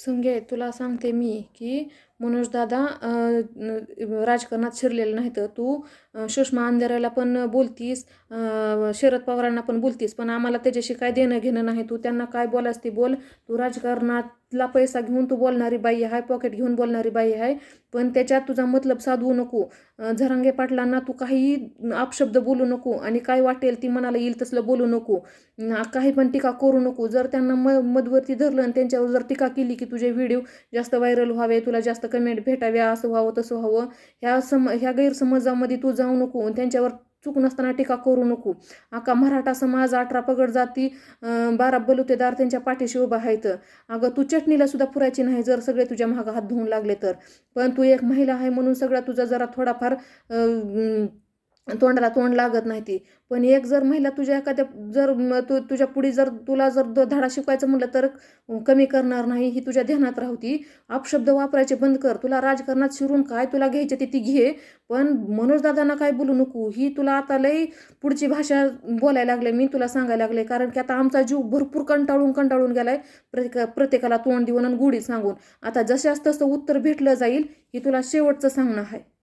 संगे तुला सांगते मी की मनोजदादा राजकारणात शिरलेलं नाही. तर तू सुषमा अंधाऱ्याला पण बोलतीस, शरद पवारांना पण बोलतीस, पण आम्हाला त्याच्याशी काय देणं घेणं नाही. तू त्यांना काय बोलास ते बोल. तू राजकारणातला पैसा घेऊन तू बोलणारी बाई आहे, पॉकेट घेऊन बोलणारी बाई आहे, पण त्याच्यात तुझा मतलब साधवू नको. झरांगे पाटलांना तू काही अपशब्द बोलू नको आणि काय वाटेल ती मनाला येईल तसलं बोलू नको. काही पण टीका करू नको. जर त्यांना मधवरती धरलं आणि त्यांच्यावर जर टीका केली की तुझे व्हिडिओ जास्त व्हायरल व्हावे, तुला जास्त कमेंट भेटाव्या, असं व्हावं तसं व्हावं, ह्या गैरसमजामध्ये तू जाऊ नको. त्यांच्यावर चूक नसताना टीका करू नको. अख्खा मराठा समाज 18 पगड जाती, 12 बलुतेदार त्यांच्या पाठीशी उभा आहेत. अगं तू चटणीला सुद्धा पुरायची नाही जर सगळे तुझ्या मागं हात धुवून लागले तर. पण तू एक महिला आहे म्हणून सगळा तुझा जरा थोडाफार तोंडाला तोंड लागत नाही ती. पण एक जर महिला तुझ्या एखाद्या जर तुझ्या पुढे जर तुला जर धडा शिकवायचं म्हटलं तर कमी करणार नाही, ही तुझ्या ध्यानात राहती. अपशब्द वापरायचे बंद कर. तुला राजकारणात शिरून काय तुला घ्यायचे ते ती घे, पण मनोजदादांना काय बोलू नको. ही तुला आता लई पुढची भाषा बोलायला लागले, मी तुला सांगायला लागले. कारण की आता आमचा जीव भरपूर कंटाळून गेलाय प्रत्येकाला तोंड देऊन आणि गुढी सांगून. आता जशास तसं उत्तर भेटलं जाईल ही तुला शेवटचं सांगणं आहे.